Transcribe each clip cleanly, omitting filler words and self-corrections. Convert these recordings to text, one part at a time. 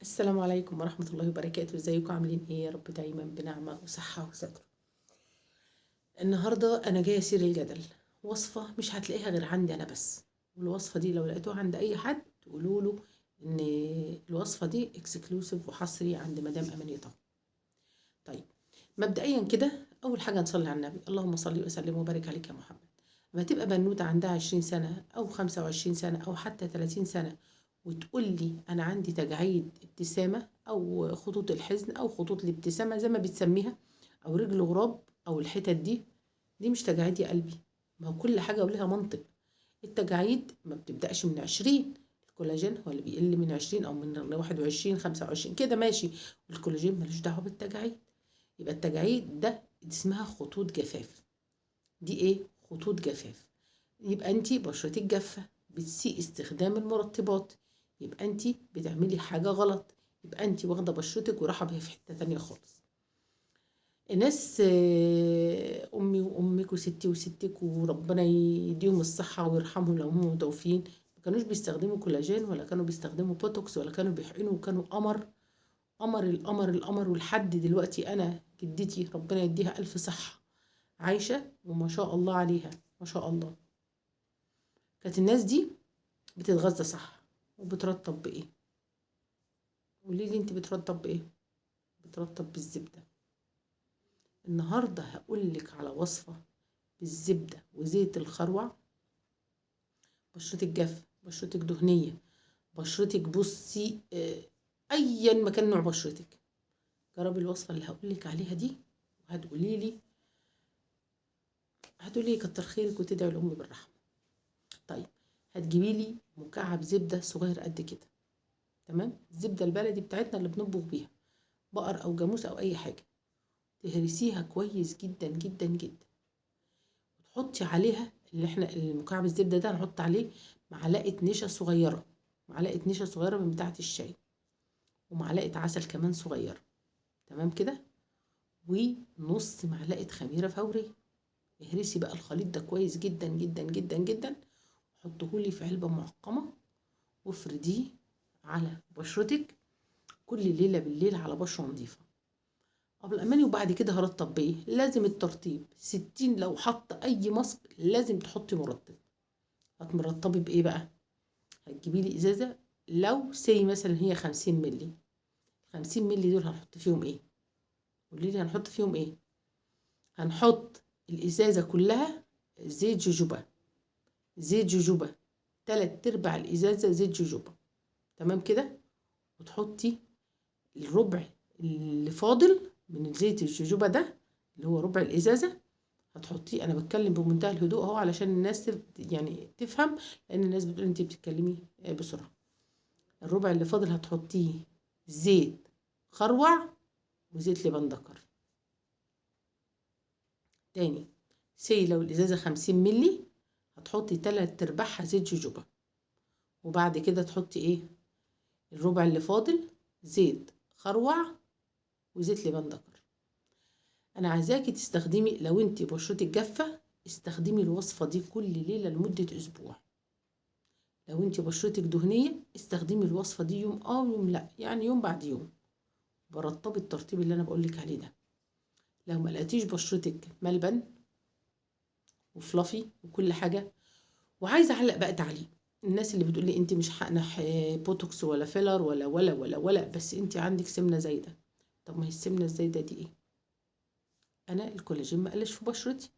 السلام عليكم ورحمة الله وبركاته. ازيكم عاملين ايه؟ يا رب دايما بنعمة وصحة وستر. النهاردة انا جاية اسير الجدل. وصفة مش هتلاقيها غير عندي انا بس، والوصفة دي لو لقيتوها عند اي حد تقولوا له ان الوصفة دي اكسكلوسيف وحصري عند مدام امانية طه. طيب، مبدئيا كده اول حاجة نصلي على النبي، اللهم صل وسلم وبارك عليك يا محمد. لما تبقى بنوتة عندها 20 سنة او 25 سنة او حتى 30 سنة وتقول لي انا عندي تجاعيد ابتسامه او خطوط الحزن او خطوط الابتسامه زي ما بتسميها، او رجل غراب او الحتت دي مش تجاعيد يا قلبي. ما هو كل حاجه ولها منطق. التجاعيد ما بتبداش من 20، الكولاجين هو اللي بيقل من 20 او من 21 25 كده ماشي، والكولاجين ملوش دعوه بالتجاعيد. يبقى التجاعيد ده اسمها خطوط جفاف. دي ايه؟ خطوط جفاف. يبقى انتي بشرتك جافة، بتسيء استخدام المرطبات، يبقى انتي بتعملي حاجة غلط، يبقى انتي واخدة بشرتك وراحة بيها في حتة تانية خالص. الناس امي وامك وستي وستك وربنا يديهم الصحة ويرحمهم لو هم متوفين، ما كانوش بيستخدموا كولاجين ولا كانوا بيستخدموا بوتوكس ولا كانوا بيحقنوا، وكانوا قمر قمر القمر القمر. ولحد دلوقتي انا جدتي ربنا يديها الف صحة عايشة وما شاء الله عليها، ما شاء الله. كانت الناس دي بتتغذى صح وبترطب بايه؟ قولي لي انت بترطب بايه؟ بترطب بالزبده. النهارده هقول لك على وصفه بالزبده وزيت الخروع. بشرتك جافه، بشرتك دهنيه، بشرتك بصي ايا ما كان نوع بشرتك، جربي الوصفه اللي هقول لك عليها دي وهتقولي لي، هتقولي كتر خيرك وتدعي الام بالرحمه. طيب، هتجيبي لي مكعب زبده صغير قد كده، تمام؟ الزبده البلدي بتاعتنا اللي بنطبخ بيها، بقر او جاموس او اي حاجه. تهرسيها كويس جدا جدا جدا، وتحطي عليها اللي احنا المكعب الزبده ده نحط عليه معلقه نشا صغيره، معلقه نشا صغيره من بتاعه الشاي، ومعلقه عسل كمان صغيره، تمام كده؟ ونص معلقه خميره فوريه. اهرسي بقى الخليط ده كويس جدا جدا جدا جدا، حطهولي في علبه معقمه وافرديه على بشرتك كل ليله بالليل على بشره نظيفه قبل اماني. وبعد كده هرطب بايه؟ لازم الترطيب 60. لو حط اي ماسك لازم تحطي مرطب. هتمرطبي بايه بقى؟ هتجيبي لي ازازه، لو سي مثلا هي 50 مللي، 50 مللي دول هنحط فيهم ايه؟ قولي لي هنحط فيهم ايه؟ هنحط الازازه كلها زيت جوجوبا. زيت جوجوبا 3/4 الازازه زيت جوجوبا، تمام كده؟ وتحطي الربع اللي فاضل من زيت الجوجوبا ده اللي هو ربع الازازه، هتحطيه. انا بتكلم بمنتهى الهدوء اهو علشان الناس يعني تفهم، لان الناس بتقول انت بتتكلمي بسرعه. الربع اللي فاضل هتحطيه زيت خروع وزيت لبن دكر. تاني، لو الازازه 50 ملي هتحطي 3/4 زيت جوجوبا، وبعد كده تحطي ايه؟ الربع اللي فاضل زيت خروع وزيت لبن دكر. انا عايزاكي تستخدمي، لو انت بشرتك جافه استخدمي الوصفه دي كل ليله لمده اسبوع. لو انت بشرتك دهنيه استخدمي الوصفه دي يوم ويوم لا، يعني يوم بعد يوم، برطبي الترطيب اللي انا بقولك عليه ده. لو ما لقيتيش بشرتك ملبن وفلافي وكل حاجه. وعايزه اعلق بقى تعليق، الناس اللي بتقولي انت مش حقنه بوتوكس ولا فيلر ولا بس انت عندك سمنه زايده. طب ما هي السمنه الزايده دي ايه؟ انا الكولاجين ما قلش في بشرتي،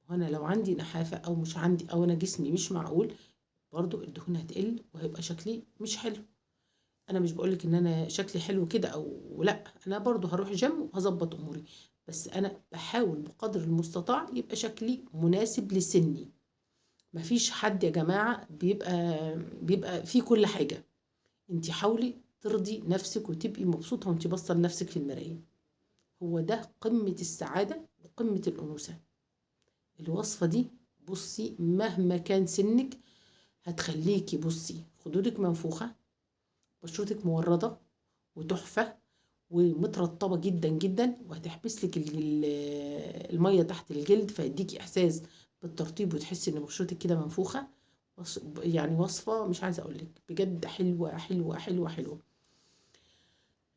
وانا لو عندي نحافه او مش عندي او انا جسمي مش معقول، برضو الدهون هتقل وهيبقى شكلي مش حلو. انا مش بقولك ان انا شكلي حلو كده او لا، انا برضو هروح جيم وهظبط اموري، بس انا بحاول بقدر المستطاع يبقى شكلي مناسب لسني. مفيش حد يا جماعة بيبقى فيه كل حاجة. انتي حاولي ترضي نفسك وتبقي مبسوطة وانتي باصة لنفسك في المراية، هو ده قمة السعادة وقمة الأنوثة. الوصفة دي بصي مهما كان سنك هتخليكي بصي خدودك منفوخة، بشرتك موردة وتحفة ومترطبة جدا جدا، وهتحبس لك المية تحت الجلد فيديكي احساس بالترطيب وتحسي ان بشرتك كده منفوخة. يعني وصفة مش عايزة اقولك بجد حلوة حلوة حلوة حلوة.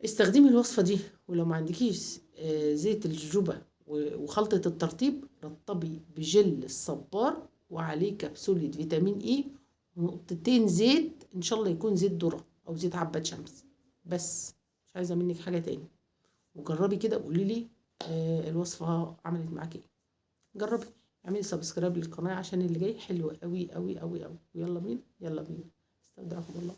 استخدمي الوصفة دي. ولو ما عندكيش زيت الجوجوبا وخلطة الترطيب، رطبي بجل الصبار وعليه كبسولة فيتامين اي ونقطتين زيت، ان شاء الله يكون زيت ذرة او زيت عباد شمس، بس مش عايزة منك حاجة تاني. وجربي كده وقولي لي الوصفة عملت معاكي ايه. جربي، اعملي سبسكرايب للقناة عشان اللي جاي حلو قوي قوي قوي قوي. ويلا بينا يلا بينا. استودعكم الله.